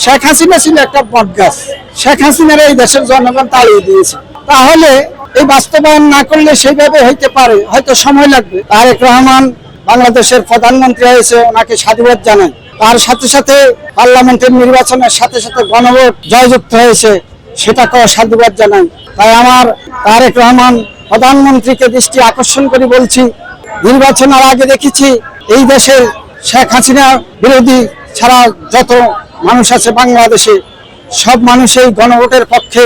শেখ হাসিনা ছিল একটা বটগাছ। শেখ হাসিনার এই দেশের জনগণ তাড়িয়ে দিয়েছে। তাহলে এই বাস্তবায়ন না করলে সেইভাবে হইতে পারে, হয়তো সময় লাগবে। তারেক রহমান বাংলাদেশের প্রধানমন্ত্রী হয়েছে, ওনাকে সাধুবাদ জানাই। তার সাথে সাথে পার্লামেন্টের নির্বাচনের সাথে সাথে গণভোট জয়যুক্ত হয়েছে, সেটাকেও সাধুবাদ জানাই। তাই আমার তারেক রহমান প্রধানমন্ত্রীকে দৃষ্টি আকর্ষণ করে বলছি, নির্বাচনের আগে দেখেছি এই দেশের শেখ হাসিনা বিরোধী ছাড়া যত মানুষ আছে বাংলাদেশে, সব মানুষই গণভোটের পক্ষে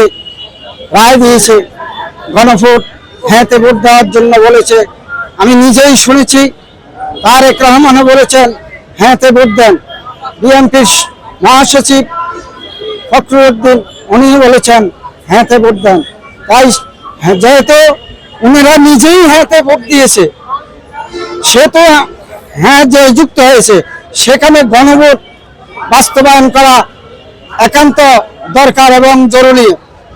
রায় দিয়েছে। গণভোট হ্যাঁতে ভোট দেওয়ার জন্য বলেছে। আমি নিজেই শুনেছি তারেক রহমানও বলেছেন হ্যাঁতে ভোট দেন। বিএনপির মহাসচিব ফখরুদ্দিন উনিও বলেছেন হ্যাঁতে ভোট দেন। তাই যেহেতু উনারা নিজেই হ্যাঁতে ভোট দিয়েছে, সে তো হ্যাঁ যে যুক্ত হয়েছে, সেখানে গণভোট বাস্তবায়ন করা একান্ত দরকার এবং জরুরি,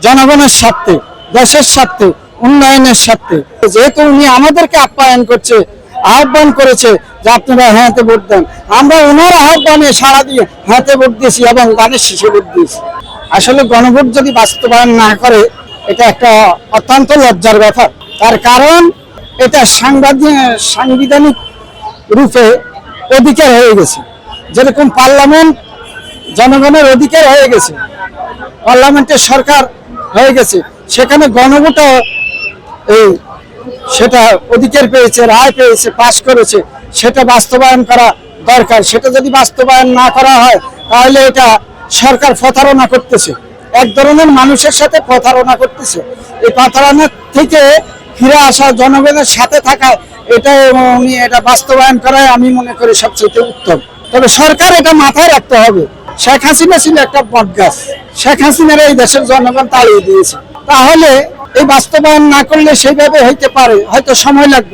জনগণের স্বার্থে, দেশের স্বার্থে, উন্নয়নের স্বার্থে। যেহেতু উনি আমাদেরকে আহ্বান করেছে যে আপনারা হ্যাঁতে ভোট দেন, আমরা ওনার আহ্বানে সাড়া দিয়ে হ্যাঁতে ভোট দিয়েছি এবং গানের শেষে ভোট দিয়েছি। আসলে গণভোট যদি বাস্তবায়ন না করে, এটা একটা অত্যন্ত লজ্জার ব্যাপার। তার কারণ এটা সাংবিধানিক রূপে অধিকার হয়ে গেছে। যেরকম পার্লামেন্ট জনগণের অধিকার হয়ে গেছে, পার্লামেন্টের সরকার হয়ে গেছে, সেখানে গণভোটও সেটা অধিকার পেয়েছে, রায় পেয়েছে, পাশ করেছে, সেটা বাস্তবায়ন করা দরকার। সেটা যদি বাস্তবায়ন না করা হয়, তাহলে এটা সরকার প্রতারণা করতেছে, এক ধরনের মানুষের সাথে প্রতারণা করতেছে। এই প্রতারণা থেকে ফিরে আসা, জনগণের সাথে থাকা, এটা বাস্তবায়ন করাই আমি মনে করি সবচেয়ে উত্তম। তবে সরকার এটা মাথায় রাখতে হবে, শেখ হাসিনা ছিল একটা বটগাছ। শেখ হাসিনার এই দেশের জনগণ তাড়িয়ে দিয়েছে। তাহলে এই বাস্তবায়ন না করলে সেইভাবে হইতে পারে, হয়তো সময় লাগবে।